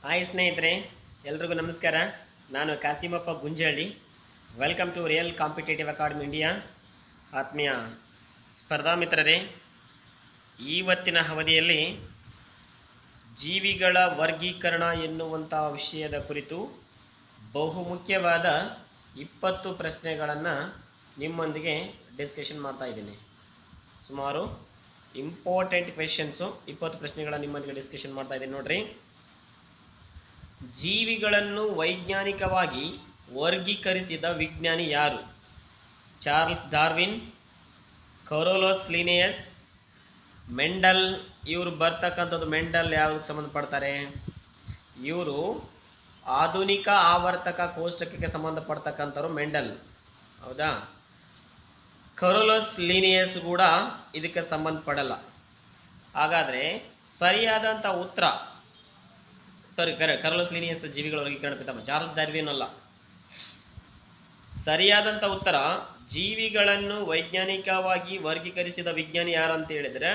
Hi ಸ್ನೇಹಿತರೆ, ಎಲ್ರಿಗೂ ನಮಸ್ಕಾರ. ನಾನು Kasimappa Gunjalli. Welcome to real competitive academy India. ಆತ್ಮೀಯ ಸ್ಪರ್ಧಾ ಮಿತ್ರರೇ, ಇವತ್ತಿನ ಅವಧಿಯಲ್ಲಿ ಜೀವಿಗಳ ವರ್ಗೀಕರಣ ಎನ್ನುವಂಥ ವಿಷಯದ ಕುರಿತು ಬಹುಮುಖ್ಯವಾದ 20 ಪ್ರಶ್ನೆಗಳನ್ನು ನಿಮ್ಮೊಂದಿಗೆ ಡಿಸ್ಕಷನ್ ಮಾಡ್ತಾ ಇದ್ದೀನಿ. ಸುಮಾರು ಇಂಪಾರ್ಟೆಂಟ್ ಕ್ವೆಶನ್ಸು 20 ಪ್ರಶ್ನೆಗಳನ್ನು ನಿಮ್ಮೊಂದಿಗೆ ಡಿಸ್ಕಷನ್ ಮಾಡ್ತಾ ಇದ್ದೀನಿ. ನೋಡ್ರಿ, ಜೀವಿಗಳನ್ನು ವೈಜ್ಞಾನಿಕವಾಗಿ ವರ್ಗೀಕರಿಸಿದ ವಿಜ್ಞಾನಿ ಯಾರು? Charles Darwin, Carolus Linnaeus, Mendel. ಇವರು ಬರ್ತಕ್ಕಂಥದ್ದು ಮೆಂಡಲ್ ಯಾವುದಕ್ಕೆ ಸಂಬಂಧಪಡ್ತಾರೆ? ಇವರು ಆಧುನಿಕ ಆವರ್ತಕ ಕೋಷ್ಟಕಕ್ಕೆ ಸಂಬಂಧಪಡ್ತಕ್ಕಂಥವ್ರು ಮೆಂಡಲ್, ಹೌದಾ? ಕರೋಲಸ್ ಲಿನಿಯಸ್ ಕೂಡ ಇದಕ್ಕೆ ಸಂಬಂಧಪಡಲ್ಲ. ಹಾಗಾದರೆ ಸರಿಯಾದಂಥ ಉತ್ತರ, ಕರೋಲಸ್ ಲಿನಿಯಸ್ ಜೀವಿಗಳ ವರ್ಗೀಕರಣ ಪಿತಾಮಹ, ಚಾರ್ಲ್ಸ್ ಡಾರ್ವಿನ್ ಅಲ್ಲ. ಸರಿಯಾದಂಥ ಉತ್ತರ, ಜೀವಿಗಳನ್ನು ವೈಜ್ಞಾನಿಕವಾಗಿ ವರ್ಗೀಕರಿಸಿದ ವಿಜ್ಞಾನಿ ಯಾರು ಅಂತ ಹೇಳಿದ್ರೆ,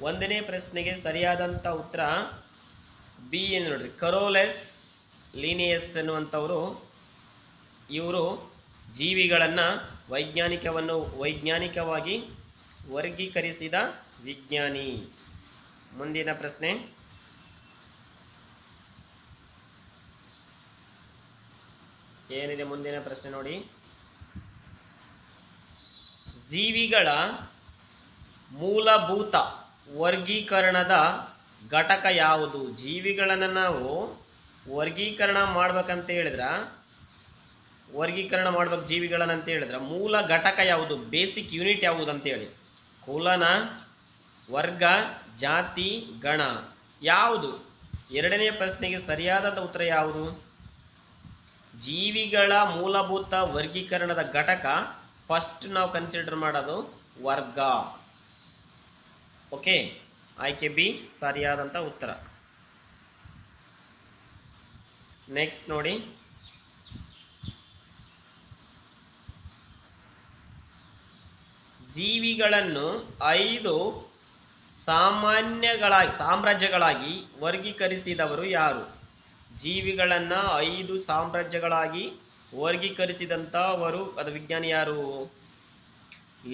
ಒಂದನೇ ಪ್ರಶ್ನೆಗೆ ಸರಿಯಾದಂಥ ಉತ್ತರ ಬಿ ಏನು ನೋಡ್ರಿ, ಕರೋಲಸ್ ಲಿನಿಯಸ್ ಎನ್ನುವಂಥವರು. ಇವರು ಜೀವಿಗಳನ್ನು ವೈಜ್ಞಾನಿಕವಾಗಿ ವರ್ಗೀಕರಿಸಿದ ವಿಜ್ಞಾನಿ. ಮುಂದಿನ ಪ್ರಶ್ನೆ, ಏನಿದೆ ಮುಂದಿನ ಪ್ರಶ್ನೆ ನೋಡಿ. ಜೀವಿಗಳ ಮೂಲಭೂತ ವರ್ಗೀಕರಣದ ಘಟಕ ಯಾವುದು? ಜೀವಿಗಳನ್ನು ನಾವು ವರ್ಗೀಕರಣ ಮಾಡ್ಬೇಕಂತ ಹೇಳಿದ್ರೆ, ಜೀವಿಗಳನ್ನಂತ ಹೇಳಿದ್ರೆ ಮೂಲ ಘಟಕ ಯಾವುದು? ಬೇಸಿಕ್ ಯೂನಿಟ್ ಯಾವುದು ಅಂತ ಹೇಳಿ. ಕುಲನ, ವರ್ಗ, ಜಾತಿ, ಗಣ ಯಾವುದು? ಎರಡನೇ ಪ್ರಶ್ನೆಗೆ ಸರಿಯಾದ ಉತ್ತರ ಯಾವುದು? ಜೀವಿಗಳ ಮೂಲಭೂತ ವರ್ಗೀಕರಣದ ಘಟಕ ಫಸ್ಟ್ ನಾವು ಕನ್ಸಿಡರ್ ಮಾಡೋದು ವರ್ಗ. ಓಕೆ, ಆಯ್ಕೆ ಬಿ ಸರಿಯಾದಂಥ ಉತ್ತರ. ನೆಕ್ಸ್ಟ್ ನೋಡಿ, ಜೀವಿಗಳನ್ನು 5 ಸಾಮ್ರಾಜ್ಯಗಳಾಗಿ ವರ್ಗೀಕರಿಸಿದವರು ಯಾರು? ಜೀವಿಗಳನ್ನು 5 ಸಾಮ್ರಾಜ್ಯಗಳಾಗಿ ವರ್ಗೀಕರಿಸಿದಂಥವರು, ಅದು ವಿಜ್ಞಾನಿ ಯಾರು?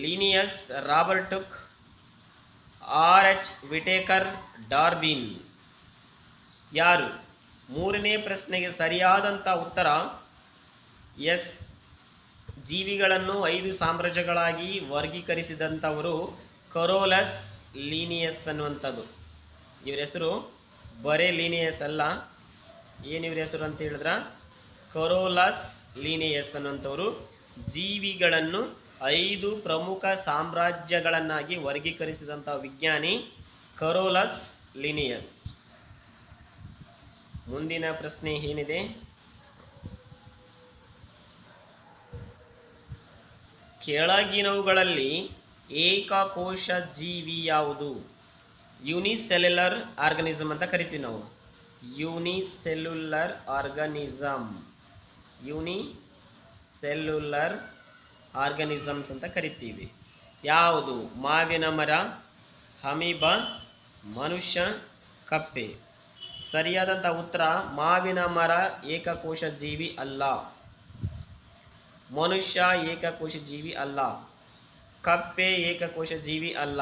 Linnaeus, Robert Hooke, R H. Whittaker, Darwin. ಯಾರು? ಮೂರನೇ ಪ್ರಶ್ನೆಗೆ ಸರಿಯಾದಂಥ ಉತ್ತರ ಎಸ್. ಜೀವಿಗಳನ್ನು 5 ಸಾಮ್ರಾಜ್ಯಗಳಾಗಿ ವರ್ಗೀಕರಿಸಿದಂಥವರು ಕರೋಲಸ್ ಲಿನಿಯಸ್ ಅನ್ನುವಂಥದ್ದು. ಇವ್ರ ಹೆಸರು ಬರೇ ಲಿನಿಯಸ್ ಅಲ್ಲ. ಏನು ಇವ್ರ ಹೆಸರು ಅಂತ ಹೇಳಿದ್ರ, ಕರೋಲಸ್ ಲಿನಿಯಸ್ ಅನ್ನುವಂಥವರು ಜೀವಿಗಳನ್ನು 5 ಪ್ರಮುಖ ಸಾಮ್ರಾಜ್ಯಗಳನ್ನಾಗಿ ವರ್ಗೀಕರಿಸಿದಂಥ ವಿಜ್ಞಾನಿ ಕರೋಲಸ್ ಲಿನಿಯಸ್. ಮುಂದಿನ ಪ್ರಶ್ನೆ ಏನಿದೆ, ಕೆಳಗಿನವುಗಳಲ್ಲಿ ಏಕಕೋಶ ಜೀವಿ ಯಾವುದು? ಯೂನಿಸೆಲ್ಯುಲರ್ ಆರ್ಗನಿಸಮ್ ಅಂತ ಕರಿತೀವಿ ನಾವು. ಯೂನಿಸೆಲ್ಯುಲರ್ ಆರ್ಗನಿಸಮ್ಸ್ ಅಂತ ಕರಿತೀವಿ. ಯಾವುದು? ಮಾವಿನ ಮರ, ಅಮೀಬ, ಮನುಷ್ಯ, ಕಪ್ಪೆ. ಸರಿಯಾದಂಥ ಉತ್ತರ ಮಾವಿನ ಮರ ಏಕಕೋಶ ಜೀವಿ ಅಲ್ಲ, ಮನುಷ್ಯ ಏಕಕೋಶ ಜೀವಿ ಅಲ್ಲ, ಕಪ್ಪೆ ಏಕಕೋಶ ಜೀವಿ ಅಲ್ಲ.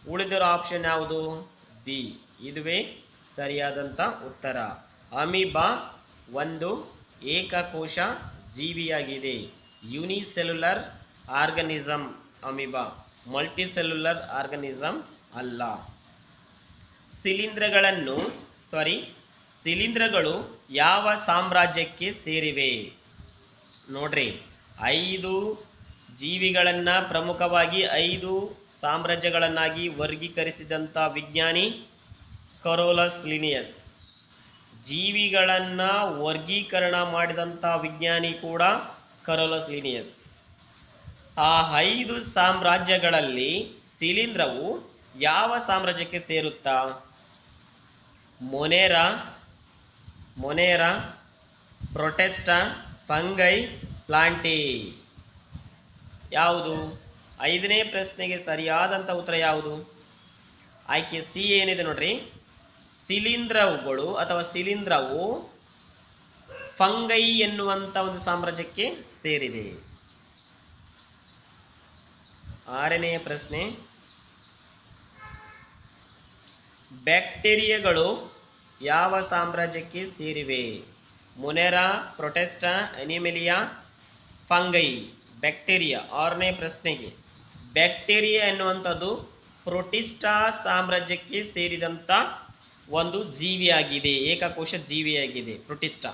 ಉಳಿದಿರೋ ಆಪ್ಷನ್ ಯಾವುದು? ಬಿ, ಇದುವೇ ಸರಿಯಾದಂಥ ಉತ್ತರ. ಅಮೀಬಾ ಒಂದು ಏಕಕೋಶ ಜೀವಿಯಾಗಿದೆ, unicellular organism amoeba, multicellular organisms ಅಲ್ಲ. ಶಿಲೀಂಧ್ರಗಳು ಯಾವ ಸಾಮ್ರಾಜ್ಯಕ್ಕೆ ಸೇರಿವೆ? ನೋಡ್ರಿ, 5 ಜೀವಿಗಳನ್ನು ಪ್ರಮುಖವಾಗಿ 5 ಸಾಮ್ರಾಜ್ಯಗಳನ್ನಾಗಿ ವರ್ಗೀಕರಿಸಿದಂಥ ವಿಜ್ಞಾನಿ ಕರೋಲಸ್ ಲಿನಿಯಸ್. ಜೀವಿಗಳನ್ನು ವರ್ಗೀಕರಣ ಮಾಡಿದಂಥ ವಿಜ್ಞಾನಿ ಕೂಡ ಕರೋಲಸ್ ಲಿನಿಯಸ್. ಆ 5 ಸಾಮ್ರಾಜ್ಯಗಳಲ್ಲಿ ಶಿಲೀಂಧ್ರವು ಯಾವ ಸಾಮ್ರಾಜ್ಯಕ್ಕೆ ಸೇರುತ್ತಾ? ಮೊನೇರಾ, ಪ್ರೊಟೆಸ್ಟಾ, ಫಂಗೈ, ಪ್ಲಾಂಟಿ. ಯಾವುದು? 5ನೇ ಪ್ರಶ್ನೆಗೆ ಸರಿಯಾದಂಥ ಉತ್ತರ ಯಾವುದು? ಆಯ್ಕೆ ಸಿ ಏನಿದೆ ನೋಡ್ರಿ, ಶಿಲೀಂಧ್ರಗಳು ಅಥವಾ ಶಿಲೀಂಧ್ರವು ಫಂಗೈ ಎನ್ನುವಂತ ಒಂದು ಸಾಮ್ರಾಜ್ಯಕ್ಕೆ ಸೇರಿದೆ. ಆರನೆಯ ಪ್ರಶ್ನೆ, ಬ್ಯಾಕ್ಟೀರಿಯಾಗಳು ಯಾವ ಸಾಮ್ರಾಜ್ಯಕ್ಕೆ ಸೇರಿವೆ? ಮೊನೆರಾ, ಪ್ರೊಟಿಸ್ಟಾ, ಅನಿಮೇಲಿಯಾ, ಫಂಗೈ. ಬ್ಯಾಕ್ಟೀರಿಯಾ. ಆರನೇ ಪ್ರಶ್ನೆಗೆ, ಬ್ಯಾಕ್ಟೀರಿಯಾ ಎನ್ನುವಂಥದ್ದು ಪ್ರೊಟಿಸ್ಟಾ ಸಾಮ್ರಾಜ್ಯಕ್ಕೆ ಸೇರಿದಂತ ಒಂದು ಜೀವಿಯಾಗಿದೆ, ಏಕಕೋಶ ಜೀವಿಯಾಗಿದೆ ಪ್ರೊಟಿಸ್ಟಾ.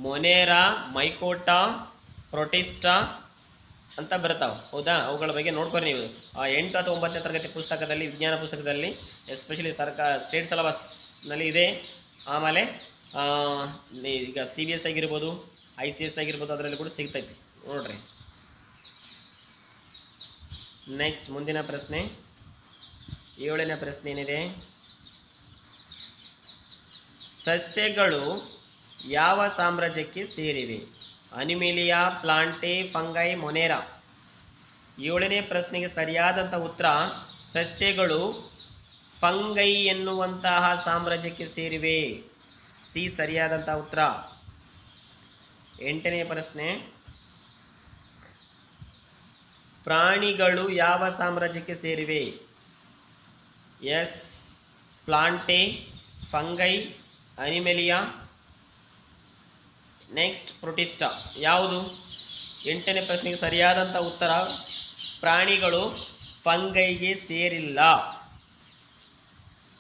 ಮೊನೆರಾ, ಮೈಕೋಟಾ, ಪ್ರೊಟಿಸ್ಟಾ ಅಂತ ಬರ್ತಾವ, ಹೌದಾ? ಅವುಗಳ ಬಗ್ಗೆ ನೋಡ್ಕೊರಿ ನೀವು 8 ಅಥವಾ 9ನೇ ತರಗತಿ ಪುಸ್ತಕದಲ್ಲಿ, ವಿಜ್ಞಾನ ಪುಸ್ತಕದಲ್ಲಿ, ಎಸ್ಪೆಷಲಿ ಸ್ಟೇಟ್ ಸಿಲೆಬಸ್ ನಲ್ಲಿ ಇದೆ. ಆಮೇಲೆ ಈಗ CBS ಆಗಿರ್ಬೋದು, ICS ಆಗಿರ್ಬೋದು, ಅದರಲ್ಲಿ ಕೂಡ ಸಿಗ್ತೈತಿ, ನೋಡ್ರಿ. ನೆಕ್ಸ್ಟ್ ಮುಂದಿನ ಪ್ರಶ್ನೆ, 7ನೇ ಪ್ರಶ್ನೆ ಏನಿದೆ, ಸಸ್ಯಗಳು ಯಾವ ಸಾಮ್ರಾಜ್ಯಕ್ಕೆ ಸೇರಿವೆ? ಅನಿಮೇಲಿಯಾ, ಪ್ಲಾಂಟೆ, ಫಂಗೈ, ಮೊನೆರಾ. 7ನೇ ಪ್ರಶ್ನೆಗೆ ಸರಿಯಾದಂತ ಉತ್ತರ ಸಸ್ಯಗಳು ಫಂಗೈ ಎನ್ನುವಂತಹ ಸಾಮ್ರಾಜ್ಯಕ್ಕೆ ಸೇರಿವೆ. ಸಿ ಸರಿಯಾದಂತಹ ಉತ್ತರ. 8ನೇ ಪ್ರಶ್ನೆ, ಪ್ರಾಣಿಗಳು ಯಾವ ಸಾಮ್ರಾಜ್ಯಕ್ಕೆ ಸೇರಿವೆ? ಎಸ್ Plantae, Fungi, Animalia, next Protista. ಯಾವುದು? 8ನೇ ಪ್ರಶ್ನೆಗೆ ಸರಿಯಾದಂತ ಉತ್ತರ ಪ್ರಾಣಿಗಳು ಫಂಗೈಗೆ ಸೇರಿಲ್ಲ.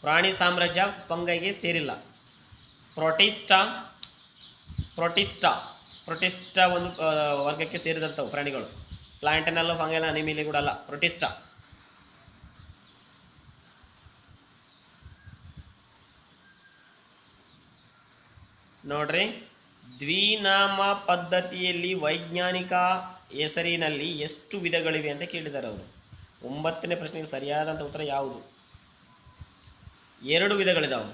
ಪ್ರಾಣಿ ಸಾಮ್ರಾಜ್ಯ ಫಂಗೈಗೆ ಸೇರಿಲ್ಲ. ಪ್ರೊಟಿಸ್ಟಾ ಒಂದು ವರ್ಗಕ್ಕೆ ಸೇರಿದಂಥವು ಪ್ರಾಣಿಗಳು. ಪ್ಲಾಂಟನಲ್ಲೂ ಫಂಗೈನ ಅನಿಮೇಲಿಯಾ ಕೂಡ ಅಲ್ಲ, ಪ್ರೊಟಿಸ್ಟಾ. ನೋಡ್ರಿ, ದ್ವಿನಾಮ ಪದ್ಧತಿಯಲ್ಲಿ ವೈಜ್ಞಾನಿಕ ಹೆಸರಿನಲ್ಲಿ ಎಷ್ಟು ವಿಧಗಳಿವೆ ಅಂತ ಕೇಳಿದ್ದಾರೆ ಅವರು. 9ನೇ ಪ್ರಶ್ನೆಗೆ ಸರಿಯಾದಂಥ ಉತ್ತರ ಯಾವುದು? 2 ವಿಧಗಳಿದಾವೆ.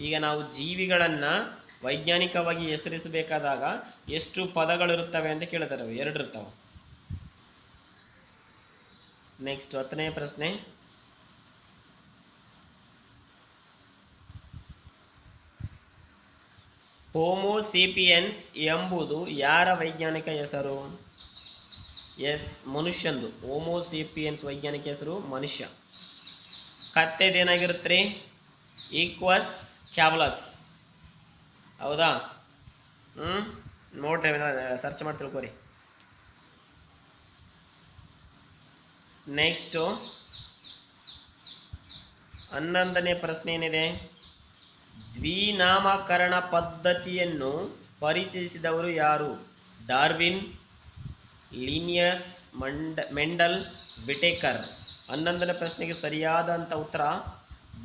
ಈಗ ನಾವು ಜೀವಿಗಳನ್ನ ವೈಜ್ಞಾನಿಕವಾಗಿ ಹೆಸರಿಸಬೇಕಾದಾಗ ಎಷ್ಟು ಪದಗಳಿರುತ್ತವೆ ಅಂತ ಕೇಳಿದ್ದಾರೆ, 2 ಇರ್ತಾವೆ. ನೆಕ್ಸ್ಟ್ 10ನೇ ಪ್ರಶ್ನೆ, ಹೋಮೋಸೇಪಿಯನ್ಸ್ ಎಂಬುದು ಯಾರ ವೈಜ್ಞಾನಿಕ ಹೆಸರು? ಎಸ್ ಮನುಷ್ಯಂದು. ಹೋಮೋಸೇಪಿಯನ್ಸ್ ವೈಜ್ಞಾನಿಕ ಹೆಸರು ಮನುಷ್ಯ. ಕತ್ತೆದೇನಾಗಿರುತ್ತೆ? ಈಕ್ವಸ್ ಕ್ಯಾವಲಸ್, ಹೌದಾ? ನೋಡ್ರಿ, ಸರ್ಚ್ ಮಾಡಿ ತಿಳ್ಕೊರಿ. ನೆಕ್ಸ್ಟ್ 11ನೇ ಪ್ರಶ್ನೆ ಏನಿದೆ, ದ್ವಿನಾಮಕರಣ ಪದ್ಧತಿಯನ್ನು ಪರಿಚಯಿಸಿದವರು ಯಾರು? Darwin, Linnaeus, Mendel, Whittaker. 11ನೇ ಪ್ರಶ್ನೆಗೆ ಸರಿಯಾದಂತ ಉತ್ತರ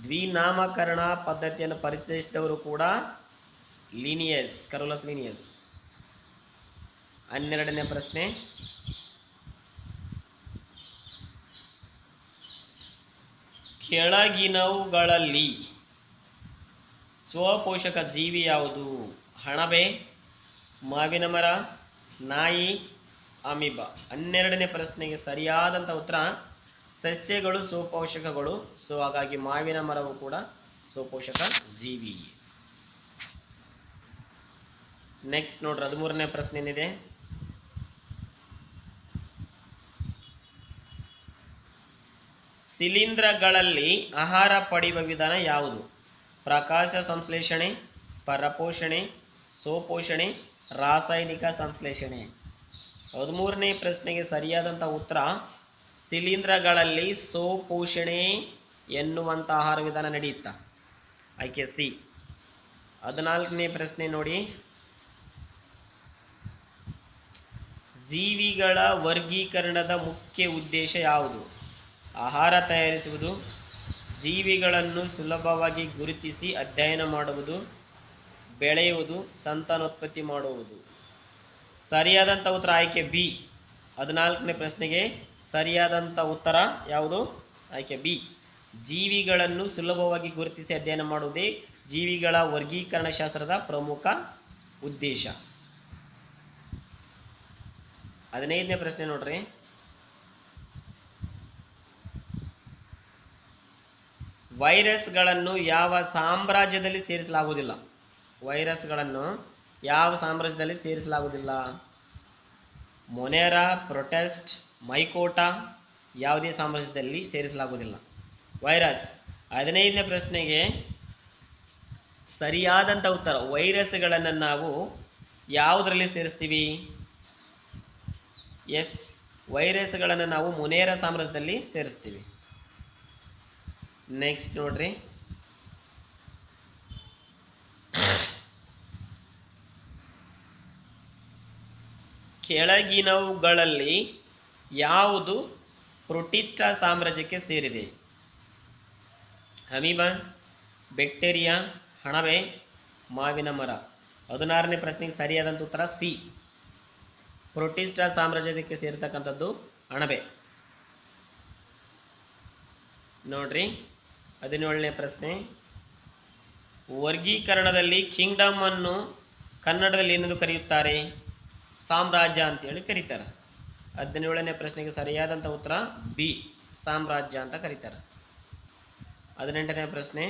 ದ್ವಿನಾಮಕರಣ ಪದ್ಧತಿಯನ್ನು ಪರಿಚಯಿಸಿದವರು ಕೂಡ ಲಿನಿಯಸ್, ಕರೋಲಸ್ ಲಿನಿಯಸ್. 12ನೇ ಪ್ರಶ್ನೆ, ಕೆಳಗಿನವುಗಳಲ್ಲಿ ಸ್ವಪೋಷಕ ಜೀವಿ ಯಾವುದು? ಅಣಬೆ, ಮಾವಿನ ಮರ, ನಾಯಿ, ಅಮೀಬಾ. 12ನೇ ಪ್ರಶ್ನೆಗೆ ಸರಿಯಾದಂತ ಉತ್ತರ ಸಸ್ಯಗಳು ಸ್ವಪೋಷಕಗಳು. ಸೊ ಹಾಗಾಗಿ ಮಾವಿನ ಮರವು ಕೂಡ ಸ್ವಪೋಷಕ ಜೀವಿ. ನೆಕ್ಸ್ಟ್ ನೋಡ್ರಿ, 13ನೇ ಪ್ರಶ್ನೆ ಏನಿದೆ, ಶಿಲೀಂಧ್ರಗಳಲ್ಲಿ ಆಹಾರ ಪಡೆಯುವ ವಿಧಾನ ಯಾವುದು? ಪ್ರಕಾಶ ಸಂಶ್ಲೇಷಣೆ, ಪರಪೋಷಣೆ, ಸ್ವಪೋಷಣೆ, ರಾಸಾಯನಿಕ ಸಂಶ್ಲೇಷಣೆ. 13ನೇ ಪ್ರಶ್ನೆಗೆ ಸರಿಯಾದಂತ ಉತ್ತರ ಶಿಲೀಂಧ್ರಗಳಲ್ಲಿ ಸ್ವಪೋಷಣೆ ಎನ್ನುವಂತ ಆಹಾರ ವಿಧಾನ ನಡೆಯುತ್ತಾ? ಆಯ್ಕೆ ಸಿ. 14ನೇ ಪ್ರಶ್ನೆ ನೋಡಿ, ಜೀವಿಗಳ ವರ್ಗೀಕರಣದ ಮುಖ್ಯ ಉದ್ದೇಶ ಯಾವುದು? ಆಹಾರ ತಯಾರಿಸುವುದು, ಜೀವಿಗಳನ್ನು ಸುಲಭವಾಗಿ ಗುರುತಿಸಿ ಅಧ್ಯಯನ ಮಾಡುವುದು, ಬೆಳೆಯುವುದು, ಸಂತಾನೋತ್ಪತ್ತಿ ಮಾಡುವುದು. ಸರಿಯಾದಂತ ಉತ್ತರ ಆಯ್ಕೆ ಬಿ. 14ನೇ ಪ್ರಶ್ನೆಗೆ ಸರಿಯಾದಂತ ಉತ್ತರ ಯಾವುದು? ಆಯ್ಕೆ ಬಿ. ಜೀವಿಗಳನ್ನು ಸುಲಭವಾಗಿ ಗುರುತಿಸಿ ಅಧ್ಯಯನ ಮಾಡುವುದೇ ಜೀವಿಗಳ ವರ್ಗೀಕರಣ ಶಾಸ್ತ್ರದ ಪ್ರಮುಖ ಉದ್ದೇಶ. 15ನೇ ಪ್ರಶ್ನೆ ನೋಡ್ರಿ, ವೈರಸ್ಗಳನ್ನು ಯಾವ ಸಾಮ್ರಾಜ್ಯದಲ್ಲಿ ಸೇರಿಸಲಾಗುವುದಿಲ್ಲ? ವೈರಸ್ಗಳನ್ನು ಯಾವ ಸಾಮ್ರಾಜ್ಯದಲ್ಲಿ ಸೇರಿಸಲಾಗುವುದಿಲ್ಲ? ಮೊನೆರಾ, ಪ್ರೊಟೆಸ್ಟ್, ಮೈಕೋಟಾ, ಯಾವುದೇ ಸಾಮ್ರಾಜ್ಯದಲ್ಲಿ ಸೇರಿಸಲಾಗುವುದಿಲ್ಲ ವೈರಸ್. 15ನೇ ಪ್ರಶ್ನೆಗೆ ಸರಿಯಾದಂಥ ಉತ್ತರ, ವೈರಸ್ಗಳನ್ನು ನಾವು ಯಾವುದರಲ್ಲಿ ಸೇರಿಸ್ತೀವಿ? ಎಸ್, ವೈರಸ್ಗಳನ್ನು ನಾವು ಮೊನೆರಾ ಸಾಮ್ರಾಜ್ಯದಲ್ಲಿ ಸೇರಿಸ್ತೀವಿ. ನೆಕ್ಸ್ಟ್ ನೋಡ್ರಿ, ಕೆಳಗಿನವುಗಳಲ್ಲಿ ಯಾವುದು ಪ್ರೋಟಿಸ್ಟಾ ಸಾಮ್ರಾಜ್ಯಕ್ಕೆ ಸೇರಿದೆ? ಅಮೀಬಾ, ಬ್ಯಾಕ್ಟೀರಿಯಾ, ಅಣಬೆ, ಮಾವಿನ ಮರ. 16ನೇ ಪ್ರಶ್ನೆಗೆ ಸರಿಯಾದಂಥ ಉತ್ತರ ಸಿ, ಪ್ರೋಟಿಸ್ಟಾ ಸಾಮ್ರಾಜ್ಯಕ್ಕೆ ಸೇರಿರ್ತಕ್ಕಂಥದ್ದು ಅಣಬೆ. ನೋಡ್ರಿ 17ನೇ ಪ್ರಶ್ನೆ, ವರ್ಗೀಕರಣದಲ್ಲಿ ಕಿಂಗ್ಡಮ್ ಅನ್ನು ಕನ್ನಡದಲ್ಲಿ ಏನೆಂದು ಕರೆಯುತ್ತಾರೆ? ಸಾಮ್ರಾಜ್ಯ ಅಂತೇಳಿ ಕರೀತಾರೆ. 17ನೇ ಪ್ರಶ್ನೆಗೆ ಸರಿಯಾದಂಥ ಉತ್ತರ ಬಿ, ಸಾಮ್ರಾಜ್ಯ ಅಂತ ಕರೀತಾರೆ. 18ನೇ ಪ್ರಶ್ನೆ,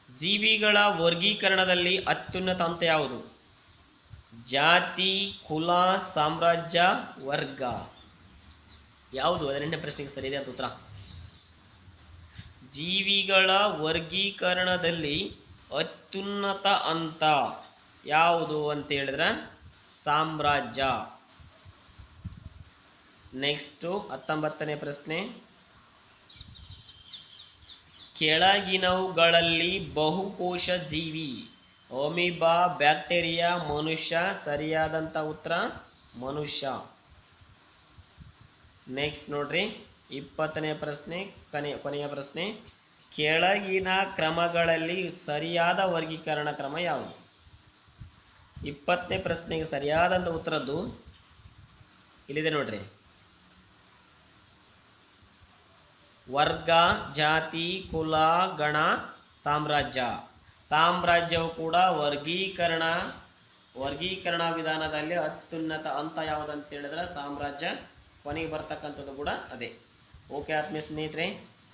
ಜೀವಿಗಳ ವರ್ಗೀಕರಣದಲ್ಲಿ ಅತ್ಯುನ್ನತ ಹಂತ ಯಾವುದು? ಜಾತಿ, ಕುಲ, ಸಾಮ್ರಾಜ್ಯ, ವರ್ಗ. ಯಾವುದು 18ನೇ ಪ್ರಶ್ನೆಗೆ ಸರಿಯಾದ ಉತ್ತರ? ಜೀವಿಗಳ ವರ್ಗೀಕರಣದಲ್ಲಿ ಅತ್ಯುನ್ನತ ಹಂತ ಯಾವುದು ಅಂತ ಹೇಳಿದ್ರೆ ಸಾಮ್ರಾಜ್ಯ. ನೆಕ್ಸ್ಟ್ 19ನೇ ಪ್ರಶ್ನೆ, ಕೆಳಗಿನವುಗಳಲ್ಲಿ ಬಹುಕೋಶ ಜೀವಿ ಅಮೀಬಾ, ಬ್ಯಾಕ್ಟೀರಿಯಾ, ಮನುಷ್ಯ. ಸರಿಯಾದಂಥ ಉತ್ತರ ಮನುಷ್ಯ. ನೆಕ್ಸ್ಟ್ ನೋಡ್ರಿ 20ನೇ ಪ್ರಶ್ನೆ, ಕೊನೆಯ ಪ್ರಶ್ನೆ, ಕೆಳಗಿನ ಕ್ರಮಗಳಲ್ಲಿ ಸರಿಯಾದ ವರ್ಗೀಕರಣ ಕ್ರಮ ಯಾವುದು? 20ನೇ ಪ್ರಶ್ನೆಗೆ ಸರಿಯಾದಂಥ ಉತ್ತರದ್ದು ಇಲ್ಲಿದೆ ನೋಡ್ರಿ, ವರ್ಗ, ಜಾತಿ, ಕುಲ, ಗಣ, ಸಾಮ್ರಾಜ್ಯ. ಸಾಮ್ರಾಜ್ಯವು ಕೂಡ ವರ್ಗೀಕರಣ ವಿಧಾನದಲ್ಲಿ ಅತ್ಯುನ್ನತ ಹಂತ ಯಾವುದಂತ ಹೇಳಿದ್ರೆ ಸಾಮ್ರಾಜ್ಯ. ಕೊನೆಗೆ ಬರ್ತಕ್ಕಂಥದ್ದು ಕೂಡ ಅದೇ. ಓಕೆ ಆತ್ಮೀಯ ಸ್ನೇಹಿತರೆ,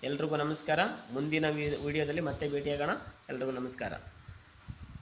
ಎಲ್ರಿಗೂ ನಮಸ್ಕಾರ. ಮುಂದಿನ ವಿಡಿಯೋದಲ್ಲಿ ಮತ್ತೆ ಭೇಟಿಯಾಗೋಣ. ಎಲ್ರಿಗೂ ನಮಸ್ಕಾರ.